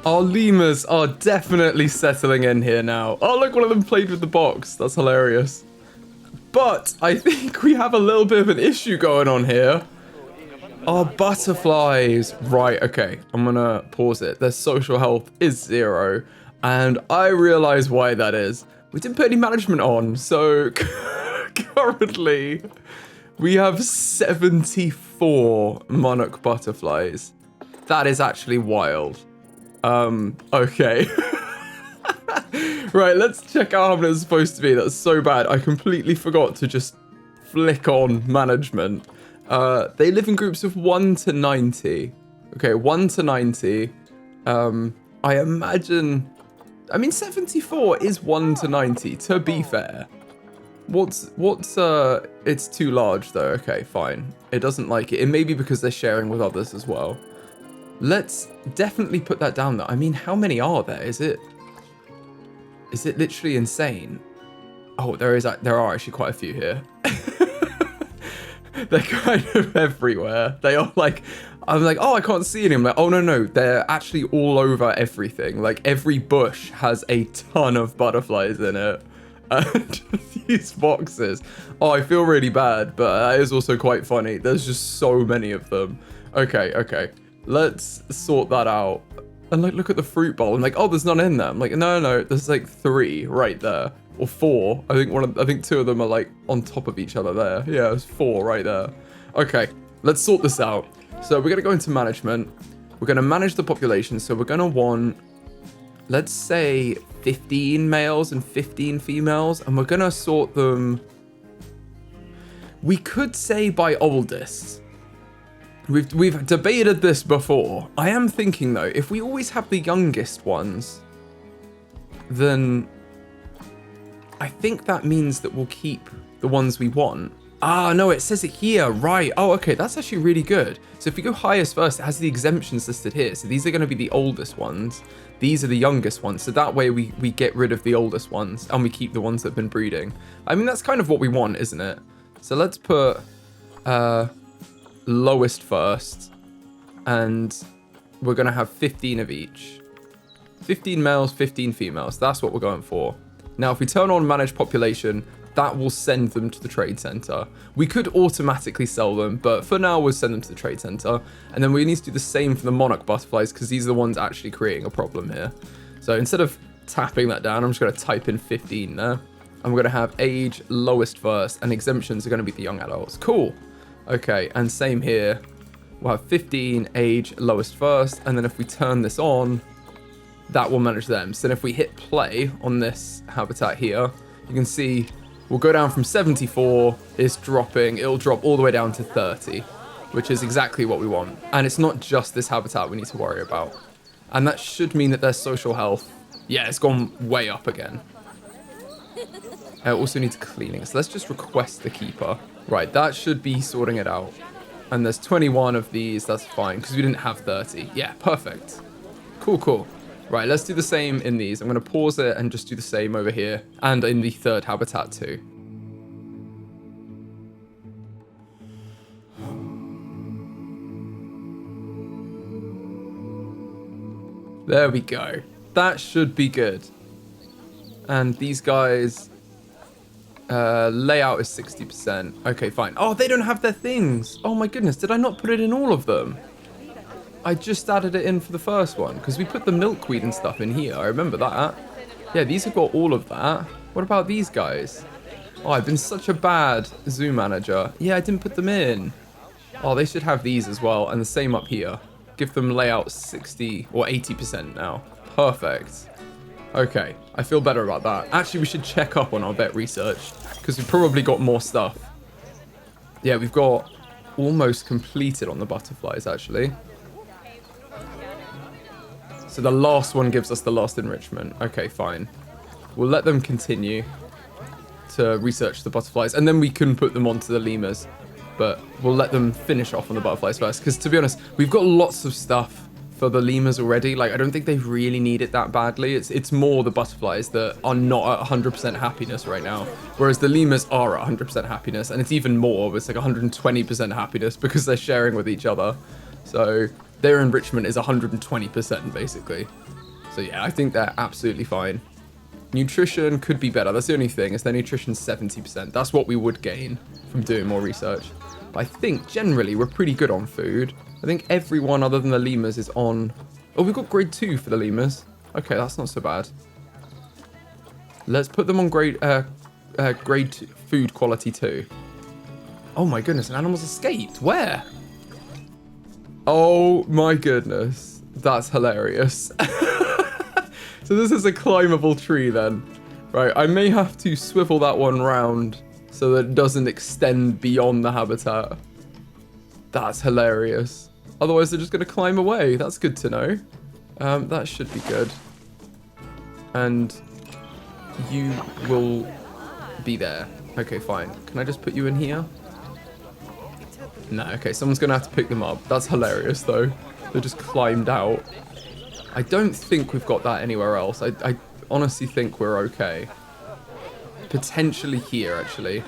Our lemurs are definitely settling in here now. Oh, look, one of them played with the box. That's hilarious. But I think we have a little bit of an issue going on here. Our butterflies. Right, okay. I'm going to pause it. Their social health is 0. And I realize why that is. We didn't put any management on. So currently we have 74 monarch butterflies. That is actually wild. Okay. Right, let's check out how many it's supposed to be. That's so bad. I completely forgot to just flick on management. They live in groups of 1 to 90. Okay, 1 to 90. I imagine... I mean, 74 is 1 to 90, to be fair. It's too large, though. Okay, fine. It doesn't like it. It may be because they're sharing with others as well. Let's definitely put that down, though. I mean, how many are there? Is it literally insane? Oh, there are actually quite a few here. They're kind of everywhere. They are like, I'm like, oh, I can't see any. I'm like, oh, no. They're actually all over everything. Like, every bush has a ton of butterflies in it. And these boxes. Oh, I feel really bad, but that is also quite funny. There's just so many of them. Okay. Let's sort that out. And like, look at the fruit bowl. I'm like, oh, there's none in there. I'm like, no, there's like 3 right there, or 4. I think 2 of them are like on top of each other there. Yeah, there's 4 right there. Okay, let's sort this out. So we're gonna go into management. We're gonna manage the population. So we're gonna want, let's say 15 males and 15 females, and we're gonna sort them. We could say by oldest. We've debated this before. I am thinking, though, if we always have the youngest ones, then I think that means that we'll keep the ones we want. Ah, no, it says it here. Right. Oh, okay. That's actually really good. So if we go highest first, it has the exemptions listed here. So these are going to be the oldest ones. These are the youngest ones. So that way we get rid of the oldest ones and we keep the ones that have been breeding. I mean, that's kind of what we want, isn't it? So let's put... lowest first, and we're gonna have 15 of each. 15 males, 15 females. That's what we're going for. Now, if we turn on manage population, that will send them to the trade center. We could automatically sell them, but for now we'll send them to the trade center. And then we need to do the same for the monarch butterflies, because these are the ones actually creating a problem here. So instead of tapping that down, I'm just gonna type in 15 there. And we're gonna have age lowest first, and exemptions are gonna be the young adults. Cool. Okay, and same here. We'll have 15, age lowest first, and then if we turn this on, that will manage them. So then if we hit play on this habitat here, you can see we'll go down from 74, it's dropping, it'll drop all the way down to 30, which is exactly what we want. And it's not just this habitat we need to worry about. And that should mean that their social health, yeah, it's gone way up again. I also need cleaning, so let's just request the keeper. Right, that should be sorting it out. And there's 21 of these, that's fine, because we didn't have 30. Yeah, perfect. Cool. Right, let's do the same in these. I'm going to pause it and just do the same over here. And in the third habitat too. There we go. That should be good. And these guys... layout is 60%. Okay, fine. Oh, they don't have their things. Oh my goodness, did I not put it in all of them? I just added it in for the first one, because we put the milkweed and stuff in here. I remember that. Yeah, these have got all of that. What about these guys? Oh, I've been such a bad zoo manager. Yeah, I didn't put them in. Oh, they should have these as well, and the same up here. Give them layout 60 or 80% now. Perfect. Okay, I feel better about that. Actually, we should check up on our vet research, because we've probably got more stuff. Yeah, we've got almost completed on the butterflies, actually. So the last one gives us the last enrichment. Okay, fine. We'll let them continue to research the butterflies, and then we can put them onto the lemurs. But we'll let them finish off on the butterflies first, because to be honest, we've got lots of stuff for the lemurs already. Like, I don't think they really need it that badly. It's more the butterflies that are not at 100% happiness right now, whereas the lemurs are at 100% happiness, and it's even more. It's like 120% happiness because they're sharing with each other. So their enrichment is 120% basically. So yeah, I think they're absolutely fine. Nutrition could be better. That's the only thing, is their nutrition 70%. That's what we would gain from doing more research. But I think generally we're pretty good on food. I think everyone other than the lemurs is on... Oh, we've got grade 2 for the lemurs. Okay, that's not so bad. Let's put them on grade 2, food quality 2. Oh my goodness, an animal's escaped. Where? Oh my goodness. That's hilarious. So this is a climbable tree then. Right, I may have to swivel that one round so that it doesn't extend beyond the habitat. That's hilarious. Otherwise they're just going to climb away. That's good to know. That should be good. And you will be there. Okay, fine. Can I just put you in here? No, okay, someone's going to have to pick them up. That's hilarious though. They just climbed out. I don't think we've got that anywhere else. I honestly think we're okay. Potentially here, actually.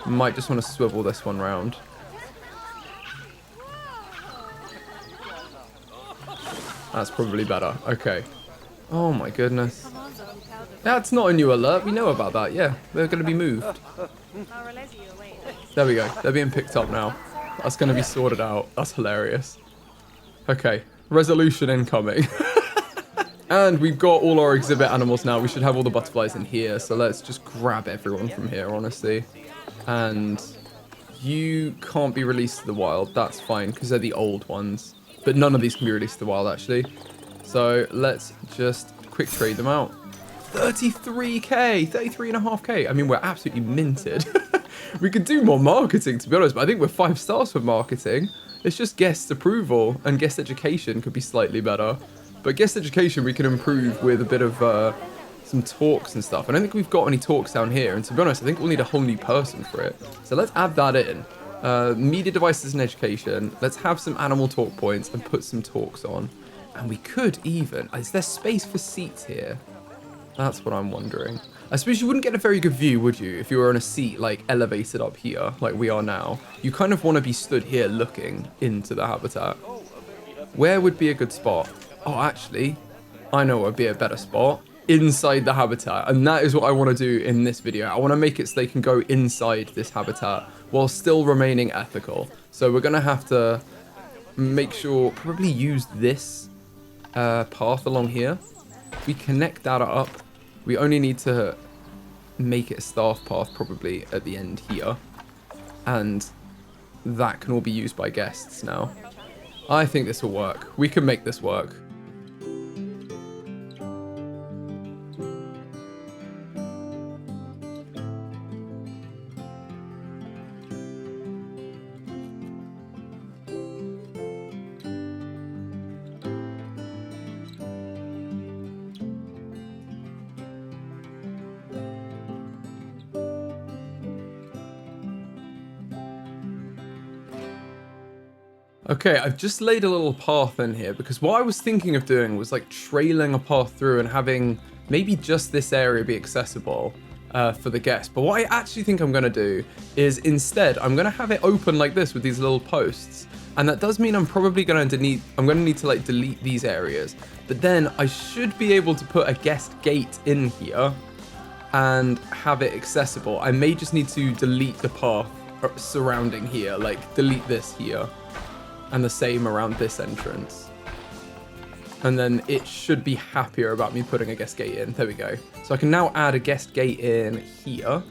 Might just want to swivel this one round. That's probably better. Okay. Oh my goodness. That's not a new alert. We know about that. Yeah, they're going to be moved. There we go. They're being picked up now. That's going to be sorted out. That's hilarious. Okay. Resolution incoming. And we've got all our exhibit animals now. We should have all the butterflies in here. So let's just grab everyone from here, honestly. And you can't be released to the wild. That's fine, because they're the old ones. But none of these can be released to the wild, actually. So let's just quick trade them out. 33k, 33.5k. I mean, we're absolutely minted. We could do more marketing, to be honest, but I think we're 5 stars for marketing. It's just guest approval, and guest education could be slightly better. But guest education we can improve with a bit of some talks and stuff. I don't think we've got any talks down here, and to be honest, I think we'll need a whole new person for it. So let's add that in. Media devices and education. Let's have some animal talk points and put some talks on. And we could even... Is there space for seats here? That's what I'm wondering. I suppose you wouldn't get a very good view, would you, if you were on a seat, like, elevated up here, like we are now. You kind of want to be stood here looking into the habitat. Where would be a good spot? Oh, actually, I know what would be a better spot. Inside the habitat. And that is what I want to do in this video. I want to make it so they can go inside this habitat while still remaining ethical. So we're going to have to make sure, probably use this path along here. We connect that up. We only need to make it a staff path probably at the end here. And that can all be used by guests now. I think this will work. We can make this work. Okay, I've just laid a little path in here because what I was thinking of doing was like trailing a path through and having maybe just this area be accessible for the guests. But what I actually think I'm going to do is instead I'm going to have it open like this with these little posts. And that does mean I'm probably going to need to like delete these areas. But then I should be able to put a guest gate in here and have it accessible. I may just need to delete the path surrounding here, like delete this here. And the same around this entrance. And then it should be happier about me putting a guest gate in. There we go. So I can now add a guest gate in here.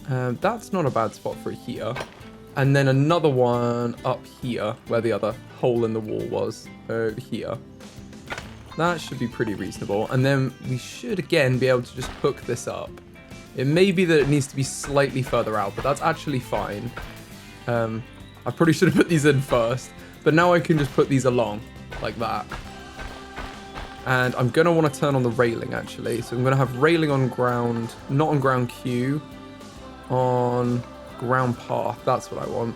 That's not a bad spot for here. And then another one up here, where the other hole in the wall was, over here. That should be pretty reasonable. And then we should again be able to just hook this up. It may be that it needs to be slightly further out, but that's actually fine. I probably should have put these in first, but now I can just put these along like that. And I'm going to want to turn on the railing actually. So I'm going to have railing on ground, not on ground queue, on ground path. That's what I want.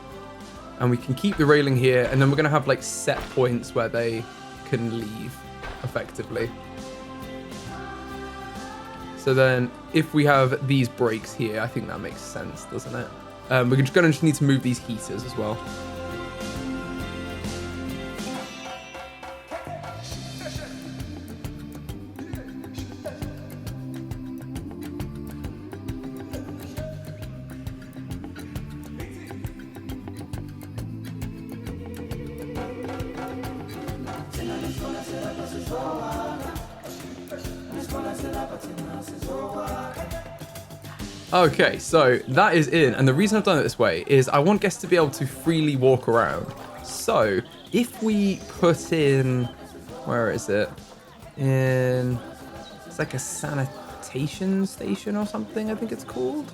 And we can keep the railing here, and then we're going to have like set points where they can leave effectively. So then if we have these breaks here, I think that makes sense, doesn't it? We're going to just need to move these heaters as well. Okay, so that is in, and the reason I've done it this way is I want guests to be able to freely walk around. So if we put in, where is it? It's like a sanitation station or something, I think it's called.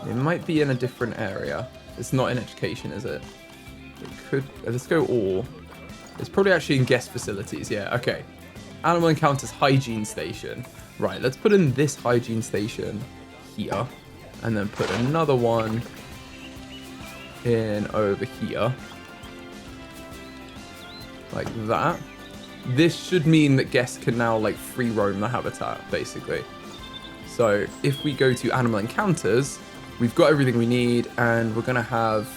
It might be in a different area. It's not in education, is it? It could, let's go all. It's probably actually in guest facilities, yeah, okay. Animal encounters hygiene station. Right, let's put in this hygiene station here, and then put another one in over here, like that. This should mean that guests can now like free roam the habitat, basically. So if we go to animal encounters, we've got everything we need, and we're gonna have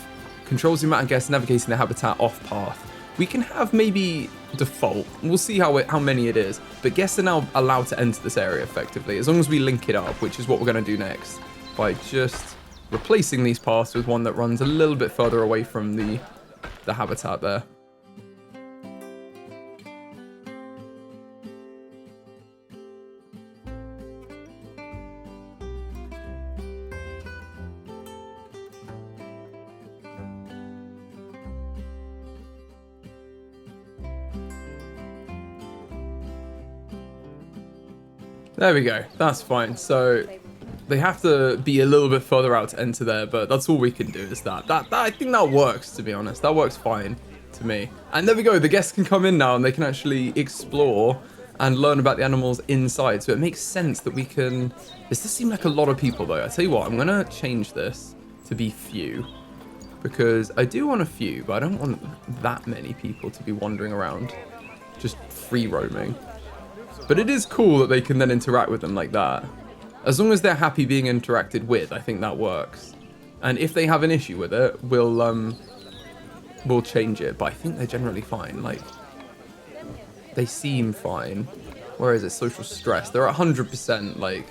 controls the amount of guests navigating the habitat off path. We can have maybe default. We'll see how many it is. But guests are now allowed to enter this area effectively, as long as we link it up, which is what we're going to do next, by just replacing these paths with one that runs a little bit further away from the habitat there. There we go, that's fine. So they have to be a little bit further out to enter there, but that's all we can do is that. I think that works, to be honest. That works fine to me. And there we go, the guests can come in now and they can actually explore and learn about the animals inside. So it makes sense that we can... This does seem like a lot of people though. I tell you what, I'm gonna change this to be few, because I do want a few, but I don't want that many people to be wandering around, just free roaming. But it is cool that they can then interact with them like that. As long as they're happy being interacted with, I think that works. And if they have an issue with it, we'll change it. But I think they're generally fine. Like, they seem fine. Where is it? Social stress. They're 100% like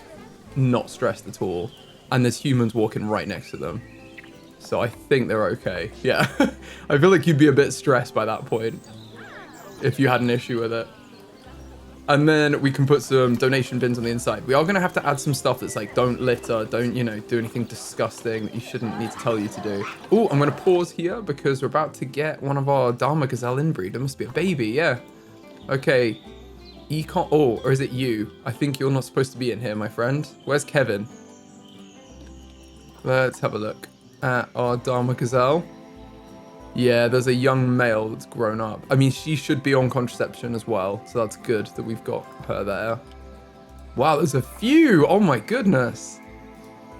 not stressed at all. And there's humans walking right next to them. So I think they're okay. Yeah. I feel like you'd be a bit stressed by that point if you had an issue with it. And then we can put some donation bins on the inside. We are going to have to add some stuff that's like, don't litter, don't, you know, do anything disgusting that you shouldn't need to tell you to do. Oh, I'm going to pause here because we're about to get one of our Dama Gazelle inbreed. There must be a baby, yeah. Okay. Oh, or is it you? I think you're not supposed to be in here, my friend. Where's Kevin? Let's have a look at our Dama Gazelle. Yeah, there's a young male that's grown up. I mean, she should be on contraception as well, so that's good that we've got her there. Wow, there's a few! Oh my goodness!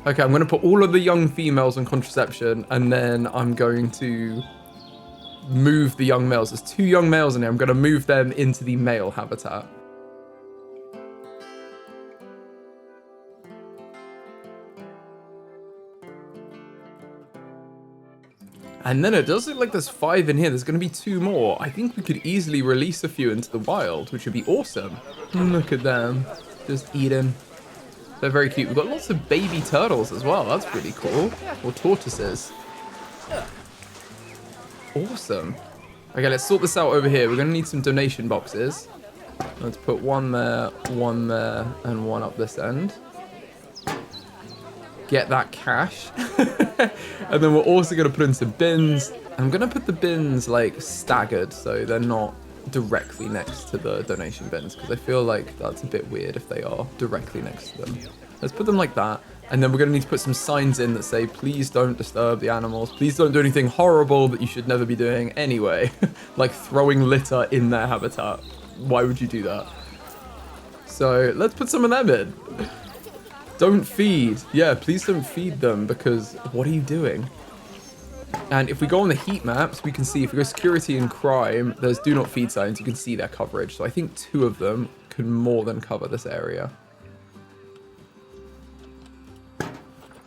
Okay, I'm going to put all of the young females on contraception, and then I'm going to move the young males. There's 2 young males in here. I'm going to move them into the male habitat. And then it does look like there's 5 in here. There's going to be 2 more. I think we could easily release a few into the wild, which would be awesome. Look at them. Just eating. They're very cute. We've got lots of baby turtles as well. That's pretty cool. Or tortoises. Awesome. Okay, let's sort this out over here. We're going to need some donation boxes. Let's put one there, and one up this end. Get that cash. And then we're also going to put in some bins. I'm going to put the bins like staggered so they're not directly next to the donation bins, because I feel like that's a bit weird if they are directly next to them. Let's put them like that. And then we're going to need to put some signs in that say, please don't disturb the animals. Please don't do anything horrible that you should never be doing anyway. Like throwing litter in their habitat. Why would you do that? So let's put some of them in. Don't feed. Yeah, please don't feed them, because what are you doing? And if we go on the heat maps, we can see if we go security and crime, there's do not feed signs. You can see their coverage. So I think 2 of them can more than cover this area.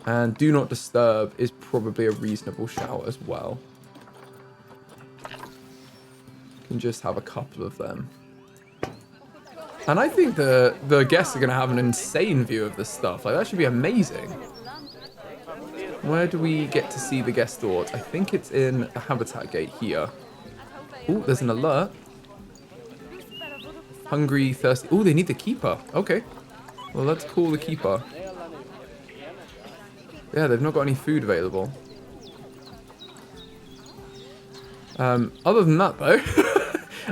And do not disturb is probably a reasonable shout as well. You can just have a couple of them. And I think the guests are going to have an insane view of this stuff. Like, that should be amazing. Where do we get to see the guest stores? I think it's in the habitat gate here. Oh, there's an alert. Hungry, thirsty. Oh, they need the keeper. Okay. Well, let's call the keeper. Yeah, they've not got any food available. Other than that, though,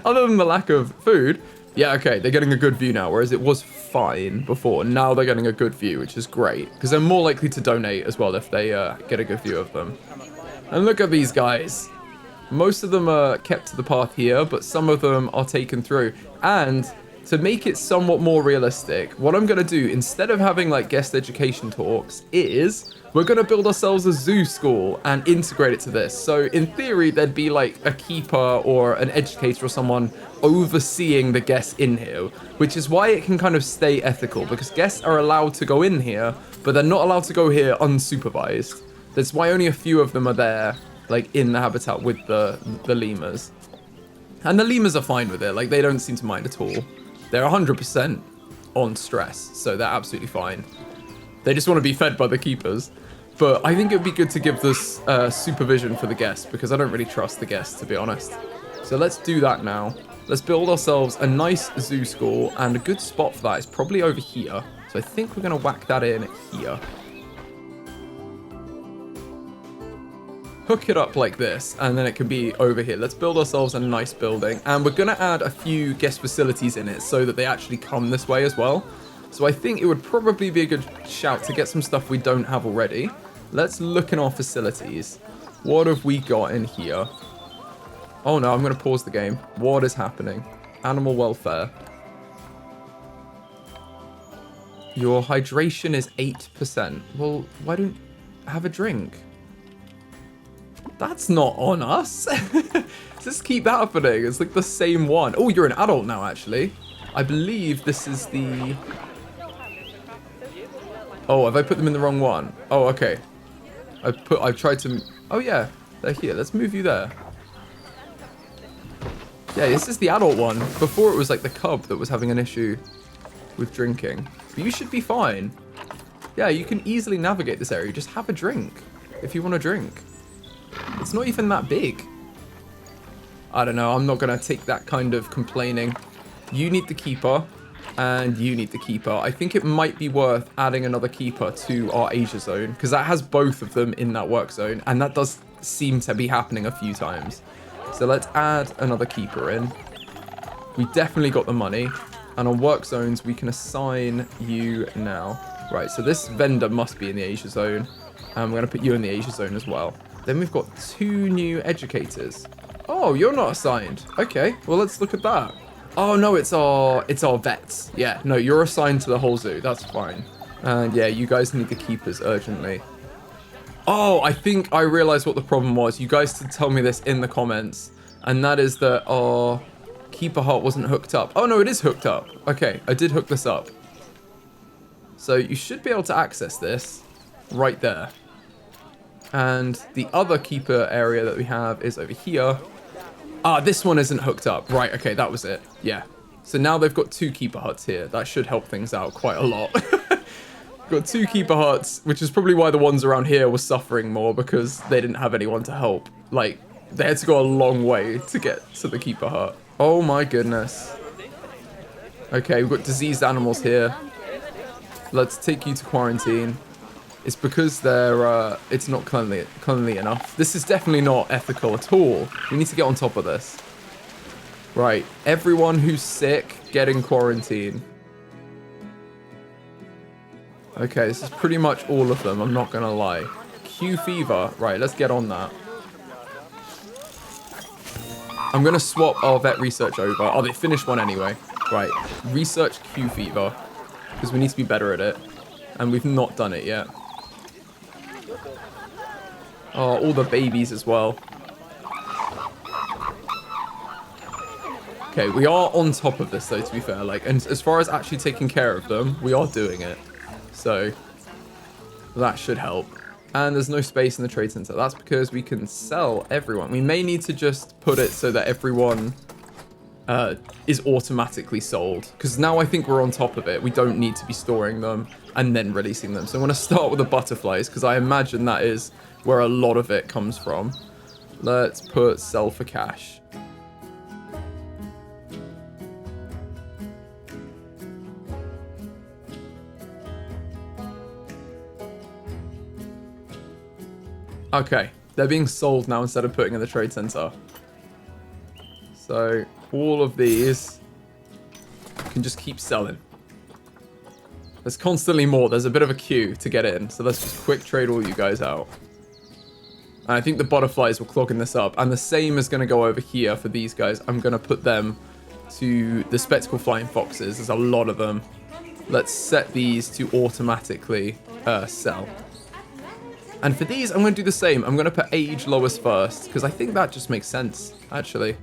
other than the lack of food, yeah, okay, they're getting a good view now, whereas it was fine before. Now they're getting a good view, which is great, because they're more likely to donate as well if they get a good view of them. And look at these guys. Most of them are kept to the path here, but some of them are taken through. And to make it somewhat more realistic, what I'm going to do, instead of having like guest education talks, is we're going to build ourselves a zoo school and integrate it to this. So in theory, there'd be like a keeper or an educator or someone overseeing the guests in here, which is why it can kind of stay ethical, because guests are allowed to go in here, but they're not allowed to go here unsupervised. That's why only a few of them are there, like in the habitat with the lemurs. And the lemurs are fine with it, like they don't seem to mind at all. They're 100% on stress, so they're absolutely fine. They just want to be fed by the keepers. But I think it would be good to give this supervision for the guests, because I don't really trust the guests, to be honest. So let's do that now. Let's build ourselves a nice zoo school, and a good spot for that is probably over here. So I think we're going to whack that in here. Hook it up like this, and then it can be over here. Let's build ourselves a nice building, and we're going to add a few guest facilities in it so that they actually come this way as well. So I think it would probably be a good shout to get some stuff we don't have already. Let's look in our facilities. What have we got in here? Oh no, I'm going to pause the game. What is happening? Animal welfare. Your hydration is 8%. Well, why don't have a drink? That's not on us. Just keep happening. It's like the same one. Oh, you're an adult now, actually. I believe this is the... Oh, have I put them in the wrong one? Oh, okay. I've tried to... Oh, yeah. They're here. Let's move you there. Yeah, this is the adult one. Before it was like the cub that was having an issue with drinking. But you should be fine. Yeah, you can easily navigate this area. Just have a drink if you want to drink. It's not even that big. I don't know. I'm not going to take that kind of complaining. You need the keeper, and you need the keeper. I think it might be worth adding another keeper to our Asia zone, because that has both of them in that work zone, and that does seem to be happening a few times. So let's add another keeper in. We definitely got the money, and on work zones, we can assign you now. Right, so this vendor must be in the Asia zone, and we're going to put you in the Asia zone as well. Then we've got 2 new educators. Oh, you're not assigned. Okay, well, let's look at that. Oh, no, it's our vets. Yeah, no, you're assigned to the whole zoo. That's fine. And yeah, you guys need the keepers urgently. Oh, I think I realized what the problem was. You guys did tell me this in the comments. And that is that our keeper hut wasn't hooked up. Oh, no, it is hooked up. Okay, I did hook this up. So you should be able to access this right there. And the other keeper area that we have is over here. Ah, this one isn't hooked up. Right, okay, that was it. Yeah. So now they've got 2 keeper huts here. That should help things out quite a lot. Got 2 keeper huts, which is probably why the ones around here were suffering more, because they didn't have anyone to help. Like, they had to go a long way to get to the keeper hut. Oh my goodness. Okay, we've got diseased animals here. Let's take you to quarantine. It's because they're, it's not cleanly enough. This is definitely not ethical at all. We need to get on top of this. Right, everyone who's sick, get in quarantine. Okay, this is pretty much all of them, I'm not gonna lie. Q fever, right, let's get on that. I'm gonna swap our vet research over. Oh, they finished one anyway. Right, research Q fever, because we need to be better at it. And we've not done it yet. Oh, all the babies as well. Okay, we are on top of this though, to be fair. Like, and as far as actually taking care of them, we are doing it. So, that should help. And there's no space in the trade center. That's because we can sell everyone. We may need to just put it so that everyone is automatically sold. Because now I think we're on top of it. We don't need to be storing them and then releasing them. So I'm going to start with the butterflies, because I imagine that is where a lot of it comes from. Let's put sell for cash. Okay, they're being sold now instead of putting in the trade center. So all of these can just keep selling. There's constantly more. There's a bit of a queue to get in. So let's just quick trade all you guys out. And I think the butterflies will clogging this up. And the same is going to go over here for these guys. I'm going to put them to the spectacle flying foxes. There's a lot of them. Let's set these to automatically sell. And for these, I'm going to do the same. I'm going to put age lowest first, because I think that just makes sense, actually.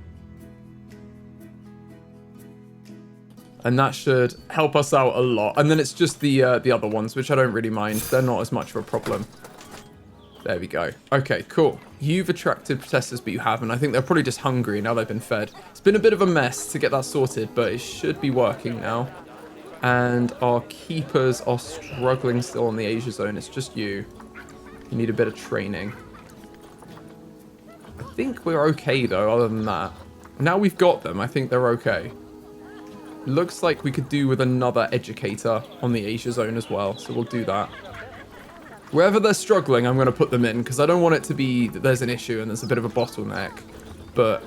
And that should help us out a lot. And then it's just the other ones, which I don't really mind. They're not as much of a problem. There we go. Okay, cool. You've attracted protesters, but you haven't. I think they're probably just hungry now they've been fed. It's been a bit of a mess to get that sorted, but it should be working now. And our keepers are struggling still in the Asia zone. It's just you. You need a bit of training. I think we're okay, though, other than that. Now we've got them, I think they're okay. Looks like we could do with another educator on the Asia zone as well, so we'll do that. Wherever they're struggling, I'm going to put them in, because I don't want it to be that there's an issue and there's a bit of a bottleneck. But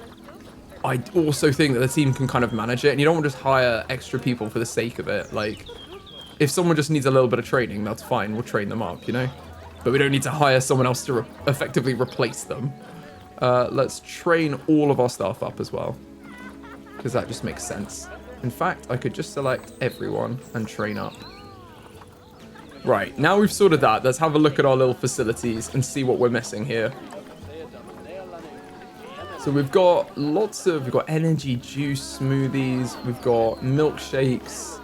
I also think that the team can kind of manage it, and you don't want to just hire extra people for the sake of it. Like, if someone just needs a little bit of training, that's fine. We'll train them up, you know? But we don't need to hire someone else to effectively replace them. Let's train all of our staff up as well, because that just makes sense. In fact, I could just select everyone and train up. Right, now we've sorted that, let's have a look at our little facilities and see what we're missing here. So we've got we've got energy juice smoothies, we've got milkshakes,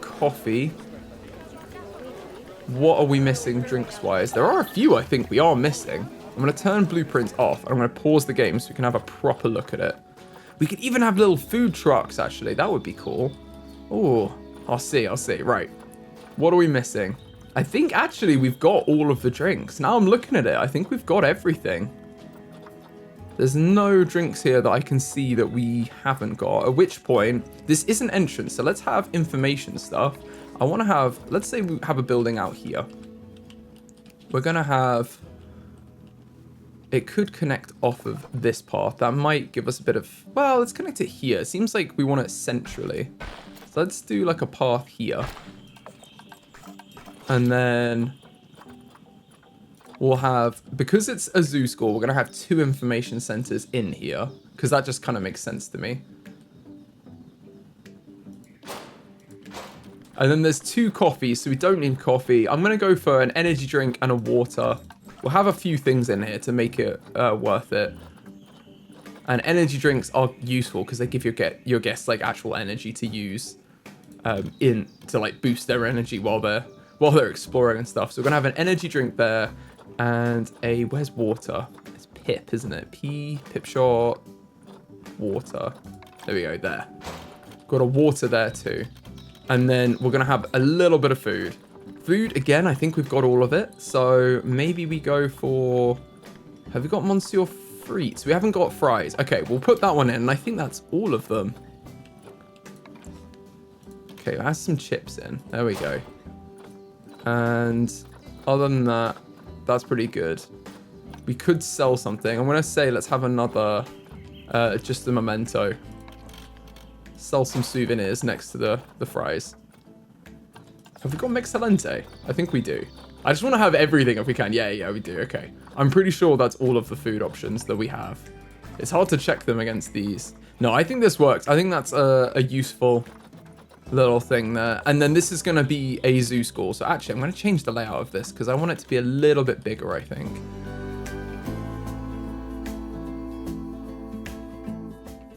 coffee. What are we missing drinks-wise? There are a few I think we are missing. I'm going to turn blueprints off, and I'm going to pause the game so we can have a proper look at it. We could even have little food trucks, actually. That would be cool. Oh, I'll see. Right. What are we missing? I think, actually, we've got all of the drinks. Now I'm looking at it. I think we've got everything. There's no drinks here that I can see that we haven't got. At which point, this is an entrance. So let's have information stuff. I want to have, let's say we have a building out here. We're going to have... It could connect off of this path. That might give us a bit of... Well, let's connect it here. It seems like we want it centrally. So let's do like a path here. And then we'll have... Because it's a zoo school, we're going to have 2 information centers in here. Because that just kind of makes sense to me. And then there's 2 coffees, so we don't need coffee. I'm going to go for an energy drink and a water. We'll have a few things in here to make it worth it. And energy drinks are useful because they give your guests like actual energy to use to like boost their energy while they're exploring and stuff. So we're gonna have an energy drink there and a where's water? It's Pip, isn't it? Pip shot, water. There we go. There. Got a water there too. And then we're gonna have a little bit of food. Food, again, I think we've got all of it. So maybe we go for... Have we got Monsieur Frites? We haven't got fries. Okay, we'll put that one in. And I think that's all of them. Okay, add some chips in. There we go. And other than that, that's pretty good. We could sell something. I'm going to say let's have another, just a memento. Sell some souvenirs next to the fries. Have we got Mixalente? I think we do. I just want to have everything if we can. Yeah, we do. Okay. I'm pretty sure that's all of the food options that we have. It's hard to check them against these. No, I think this works. I think that's a useful little thing there. And then this is going to be a zoo school. So actually, I'm going to change the layout of this because I want it to be a little bit bigger, I think.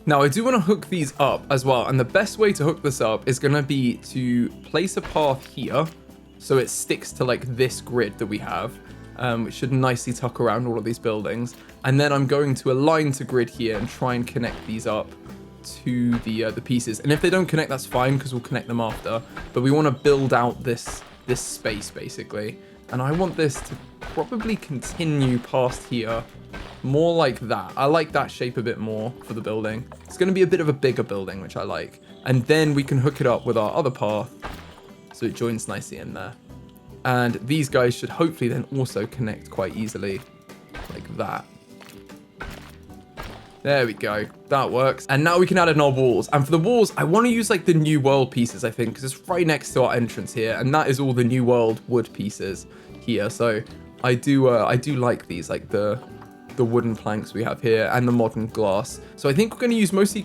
Now, I do want to hook these up as well, and the best way to hook this up is going to be to place a path here, so it sticks to, like, this grid that we have, which should nicely tuck around all of these buildings, and then I'm going to align to grid here and try and connect these up to the pieces, and if they don't connect, that's fine, because we'll connect them after, but we want to build out this space, basically, and I want this to probably continue past here. More like that. I like that shape a bit more for the building. It's going to be a bit of a bigger building, which I like. And then we can hook it up with our other path so it joins nicely in there. And these guys should hopefully then also connect quite easily like that. There we go. That works. And now we can add in our walls. And for the walls, I want to use like the New World pieces, I think, because it's right next to our entrance here. And that is all the New World wood pieces here. So I do like these, like the wooden planks we have here and the modern glass. So I think we're going to use mostly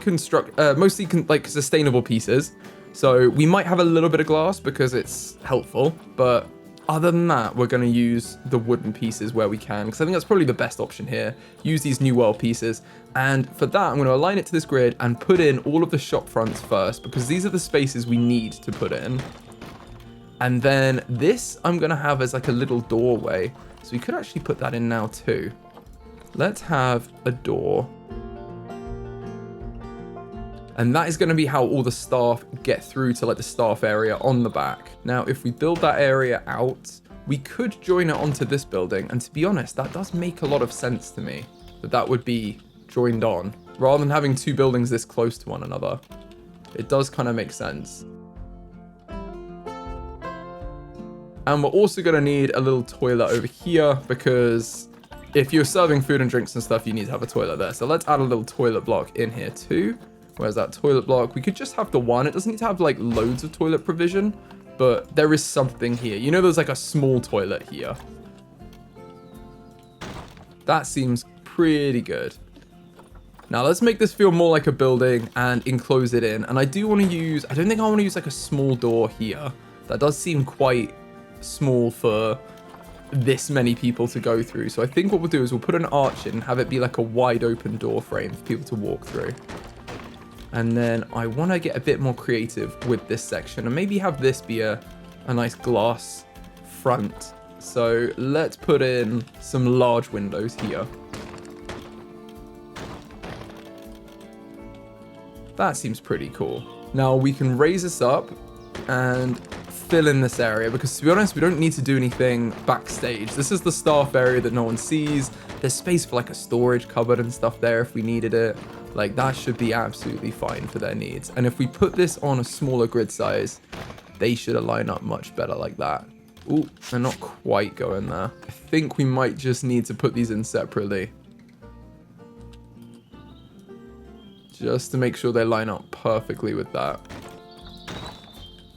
like sustainable pieces. So we might have a little bit of glass because it's helpful, but other than that, we're going to use the wooden pieces where we can, because I think that's probably the best option here. Use these New World pieces. And for that, I'm going to align it to this grid and put in all of the shop fronts first, because these are the spaces we need to put in. And then this, I'm going to have as like a little doorway. So we could actually put that in now too. Let's have a door. And that is going to be how all the staff get through to like the staff area on the back. Now, if we build that area out, we could join it onto this building. And to be honest, that does make a lot of sense to me, that would be joined on rather than having two buildings this close to one another. It does kind of make sense. And we're also going to need a little toilet over here, because if you're serving food and drinks and stuff, you need to have a toilet there. So let's add a little toilet block in here too. Where's that toilet block? We could just have the one. It doesn't need to have like loads of toilet provision, but there is something here. You know, there's like a small toilet here. That seems pretty good. Now let's make this feel more like a building and enclose it in. And I do want to use, I don't think I want to use like a small door here. That does seem quite small for this many people to go through. So I think what we'll do is we'll put an arch in and have it be like a wide open door frame for people to walk through. And then I want to get a bit more creative with this section and maybe have this be a nice glass front. So let's put in some large windows here. That seems pretty cool. Now we can raise this up and fill in this area, because to be honest, we don't need to do anything backstage. This is the staff area that no one sees. There's space for like a storage cupboard and stuff there if we needed it. Like that should be absolutely fine for their needs. And if we put this on a smaller grid size, they should align up much better like that. Ooh, they're not quite going there. I think we might just need to put these in separately, just to make sure they line up perfectly with that.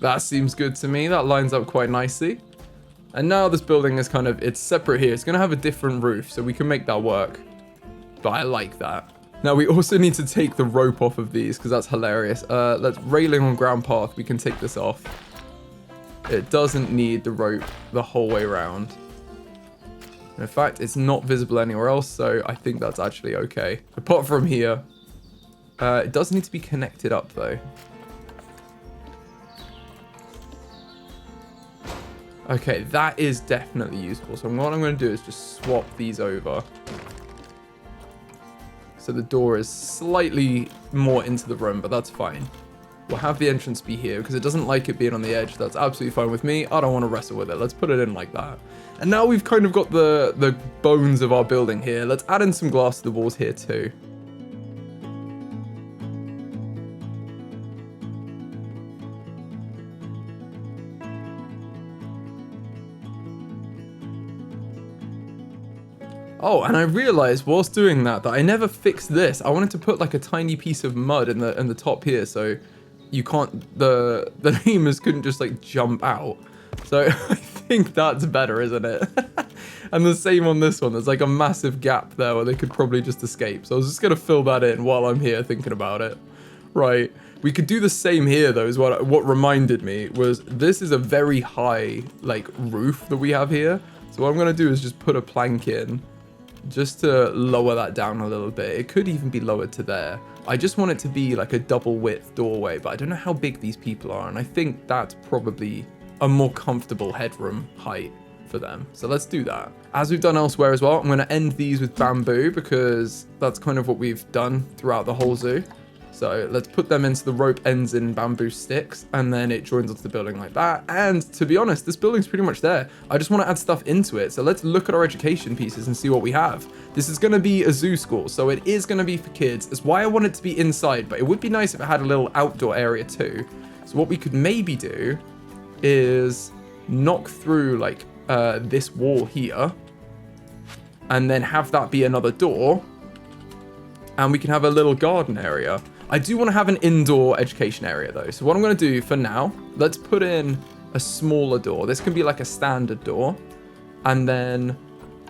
That seems good to me. That lines up quite nicely. And now this building is kind of, it's separate here. It's going to have a different roof, so we can make that work. But I like that. Now we also need to take the rope off of these, because that's hilarious. Let's railing on ground path. We can take this off. It doesn't need the rope the whole way around. In fact, it's not visible anywhere else, so I think that's actually okay. Apart from here, it does need to be connected up though. Okay, that is definitely useful. So what I'm going to do is just swap these over. So the door is slightly more into the room, but that's fine. We'll have the entrance be here because it doesn't like it being on the edge. That's absolutely fine with me. I don't want to wrestle with it. Let's put it in like that. And now we've kind of got the bones of our building here. Let's add in some glass to the walls here too. Oh, and I realized whilst doing that I never fixed this. I wanted to put like a tiny piece of mud in the top here, so you can't, the lemurs couldn't just like jump out. So I think that's better, isn't it? And the same on this one. There's like a massive gap there where they could probably just escape. So I was just gonna fill that in while I'm here thinking about it. Right. We could do the same here though. Is what reminded me was this is a very high like roof that we have here. So what I'm gonna do is just put a plank in, just to lower that down a little bit. It could even be lowered to there. I just want it to be like a double width doorway, but I don't know how big these people are, and I think that's probably a more comfortable headroom height for them. So let's do that. As we've done elsewhere as well, I'm going to end these with bamboo because that's kind of what we've done throughout the whole zoo. So let's put them into the rope ends in bamboo sticks, and then it joins onto the building like that. And to be honest, this building's pretty much there. I just want to add stuff into it. So let's look at our education pieces and see what we have. This is going to be a zoo school, so it is going to be for kids. That's why I want it to be inside, but it would be nice if it had a little outdoor area too. So what we could maybe do is knock through like this wall here, and then have that be another door, and we can have a little garden area. I do want to have an indoor education area though. So what I'm going to do for now, let's put in a smaller door. This can be like a standard door. And then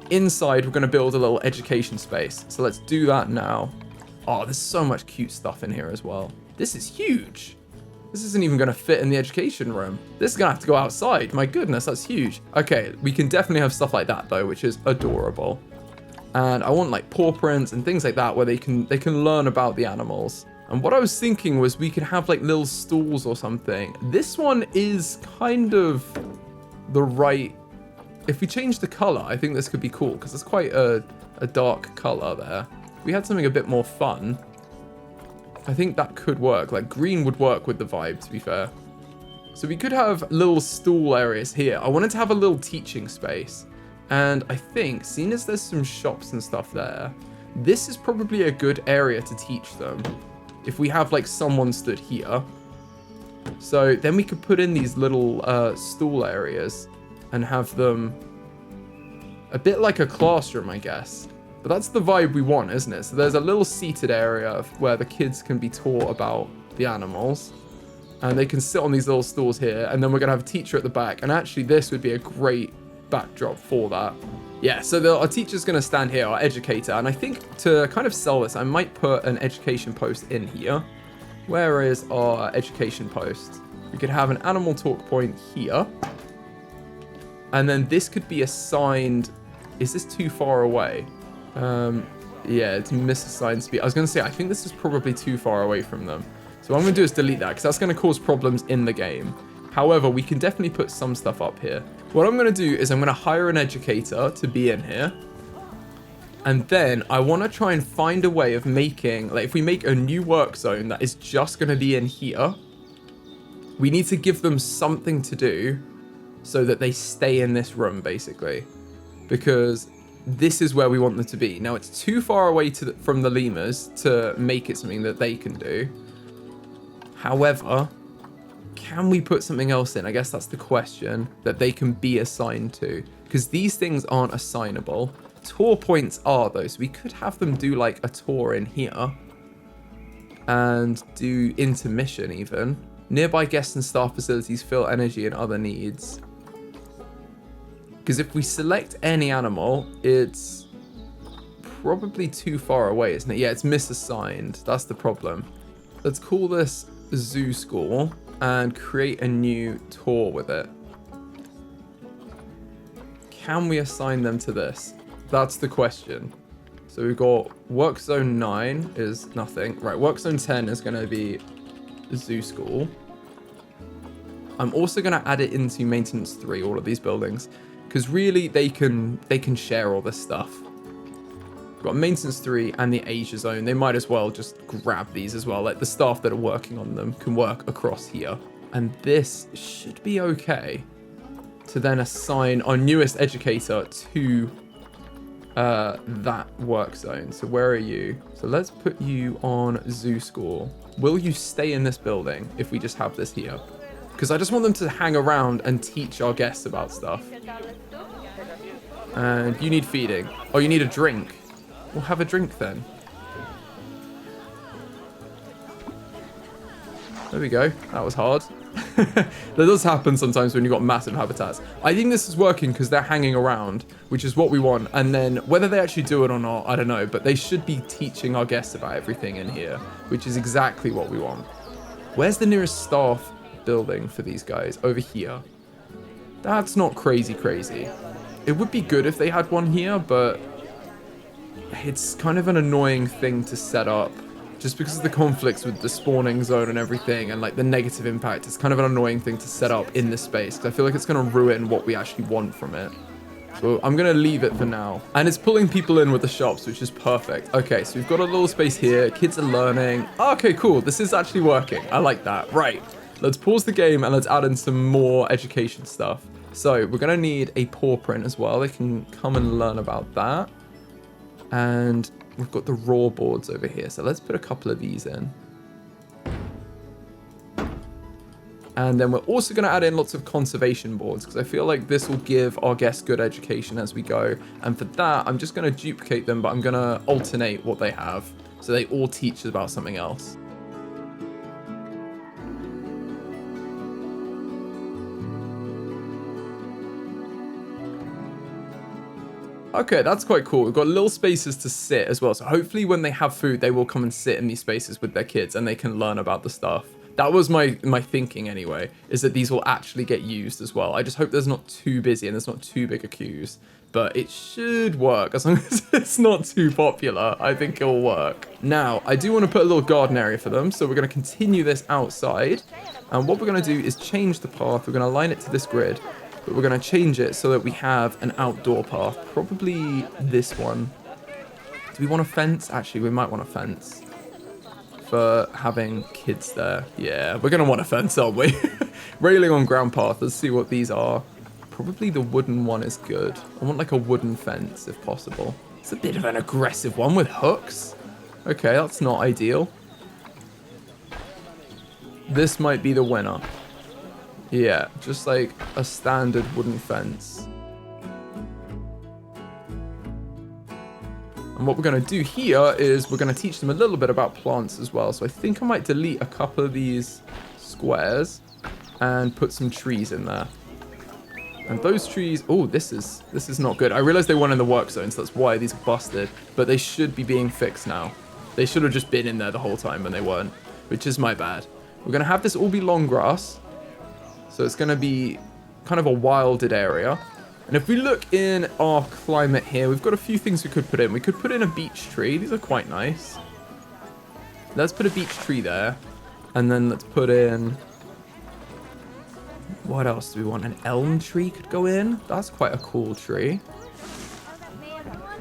inside, we're going to build a little education space. So let's do that now. Oh, there's so much cute stuff in here as well. This is huge. This isn't even going to fit in the education room. This is going to have to go outside. My goodness, that's huge. Okay, we can definitely have stuff like that though, which is adorable. And I want like paw prints and things like that where they can learn about the animals. And what I was thinking was we could have like little stools or something. This one is kind of the right... If we change the color, I think this could be cool because it's quite a dark color there. If we had something a bit more fun, I think that could work. Like green would work with the vibe, to be fair. So we could have little stool areas here. I wanted to have a little teaching space. And I think, seeing as there's some shops and stuff there, this is probably a good area to teach them. If we have like someone stood here. So then we could put in these little stool areas and have them a bit like a classroom, I guess. But that's the vibe we want, isn't it? So there's a little seated area where the kids can be taught about the animals. And they can sit on these little stools here. And then we're going to have a teacher at the back. And actually, this would be a great backdrop for that. Yeah, so our teacher's going to stand here, our educator. And I think to kind of sell this, I might put an education post in here. Where is our education post? We could have an animal talk point here. And then this could be assigned... Is this too far away? Yeah, it's misassigned speed. I was going to say, I think this is probably too far away from them. So what I'm going to do is delete that, because that's going to cause problems in the game. However, we can definitely put some stuff up here. What I'm going to do is I'm going to hire an educator to be in here. And then I want to try and find a way of making, like if we make a new work zone that is just going to be in here, we need to give them something to do so that they stay in this room, basically. Because this is where we want them to be. Now, it's too far away from the lemurs to make it something that they can do. However, can we put something else in? I guess that's the question that they can be assigned to. Because these things aren't assignable. Tour points are, though. So we could have them do like a tour in here. And do intermission even. Nearby guest and staff facilities fill energy and other needs. Because if we select any animal, it's probably too far away, isn't it? Yeah, it's misassigned. That's the problem. Let's call this Zoo School and create a new tour with it. Can we assign them to this? That's the question. So we've got Work Zone 9 is nothing. Right, Work Zone 10 is going to be Zoo School. I'm also going to add it into Maintenance 3, all of these buildings. Because really, they can share all this stuff. We've got Maintenance 3 and the Asia Zone. They might as well just grab these as well. Like the staff that are working on them can work across here. And this should be okay to then assign our newest educator to that work zone. So where are you? So let's put you on Zoo School. Will you stay in this building if we just have this here? Because I just want them to hang around and teach our guests about stuff. And you need feeding. Oh, you need a drink. We'll have a drink then. There we go. That was hard. That does happen sometimes when you've got massive habitats. I think this is working because they're hanging around, which is what we want. And then whether they actually do it or not, I don't know. But they should be teaching our guests about everything in here, which is exactly what we want. Where's the nearest staff building for these guys? Over here. That's not crazy. It would be good if they had one here, but it's kind of an annoying thing to set up just because of the conflicts with the spawning zone and everything and like the negative impact. It's kind of an annoying thing to set up in this space because I feel like it's going to ruin what we actually want from it. So I'm going to leave it for now. And it's pulling people in with the shops, which is perfect. Okay, so we've got a little space here. Kids are learning. Okay, cool. This is actually working. I like that. Right. Let's pause the game and let's add in some more education stuff. So we're going to need a paw print as well. They can come and learn about that. And we've got the raw boards over here. So let's put a couple of these in. And then we're also going to add in lots of conservation boards because I feel like this will give our guests good education as we go. And for that, I'm just going to duplicate them, but I'm going to alternate what they have. So they all teach about something else. Okay, that's quite cool. We've got little spaces to sit as well. So hopefully when they have food, they will come and sit in these spaces with their kids and they can learn about the stuff. That was my thinking anyway, is that these will actually get used as well. I just hope there's not too busy and there's not too big a queues. But it should work as long as it's not too popular. I think it'll work. Now, I do want to put a little garden area for them. So we're going to continue this outside. And what we're going to do is change the path. We're going to align it to this grid. But we're going to change it so that we have an outdoor path. Probably this one. Do we want a fence? Actually, we might want a fence for having kids there. Yeah, we're going to want a fence, aren't we? Railing on ground path. Let's see what these are. Probably the wooden one is good. I want like a wooden fence if possible. It's a bit of an aggressive one with hooks. Okay, that's not ideal. This might be the winner. Yeah, just like a standard wooden fence. And what we're going to do here is we're going to teach them a little bit about plants as well. So I think I might delete a couple of these squares and put some trees in there. And those trees, oh, this is not good. I realized they weren't in the work zone, so that's why these are busted. But they should be being fixed now. They should have just been in there the whole time when they weren't, which is my bad. We're going to have this all be long grass. So it's going to be kind of a wilded area. And if we look in our climate here, we've got a few things we could put in. We could put in a beech tree. These are quite nice. Let's put a beech tree there. And then let's put in... What else do we want? An elm tree could go in. That's quite a cool tree.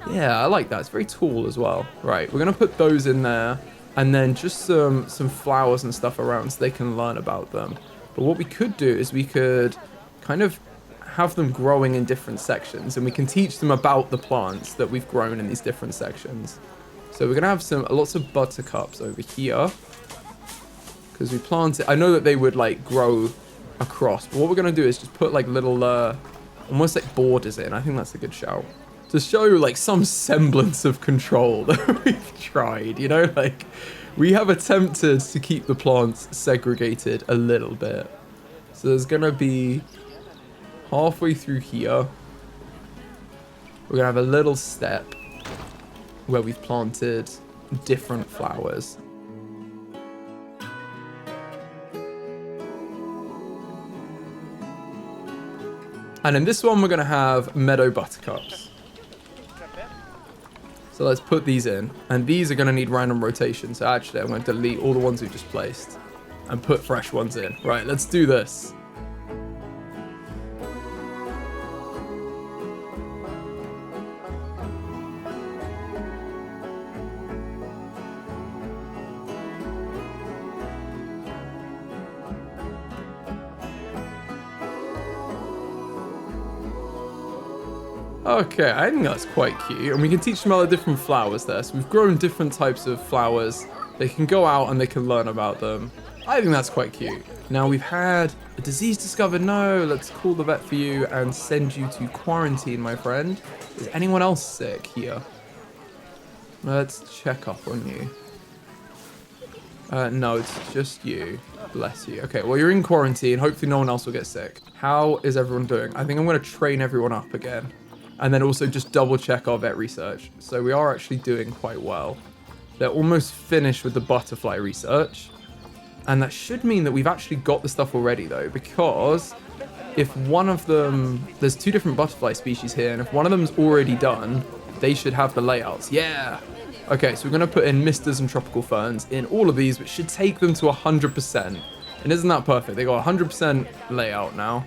Yeah, I like that. It's very tall as well. Right, we're going to put those in there. And then just some flowers and stuff around so they can learn about them. But what we could do is we could kind of have them growing in different sections. And we can teach them about the plants that we've grown in these different sections. So we're going to have lots of buttercups over here. Because we planted... I know that they would like grow across. But what we're going to do is just put like little... almost like borders in. I think that's a good shout. To show like some semblance of control that we've tried. You know, like... We have attempted to keep the plants segregated a little bit. So there's going to be halfway through here. We're going to have a little step where we've planted different flowers. And in this one, we're going to have meadow buttercups. So let's put these in. And these are going to need random rotation. So actually, I'm going to delete all the ones we've just placed and put fresh ones in. Right, let's do this. Okay, I think that's quite cute. And we can teach them all the different flowers there. So we've grown different types of flowers. They can go out and they can learn about them. I think that's quite cute. Now we've had a disease discovered. No, let's call the vet for you and send you to quarantine, my friend. Is anyone else sick here? Let's check up on you. No, it's just you. Bless you. Okay, well, you're in quarantine. Hopefully no one else will get sick. How is everyone doing? I think I'm going to train everyone up again. And then also just double check our vet research. So we are actually doing quite well. They're almost finished with the butterfly research. And that should mean that we've actually got the stuff already though, because if one of them, there's two different butterfly species here, and if one of them's already done, they should have the layouts. Yeah. Okay, so we're going to put in misters and tropical ferns in all of these, which should take them to 100%. And isn't that perfect? They got 100% layout now.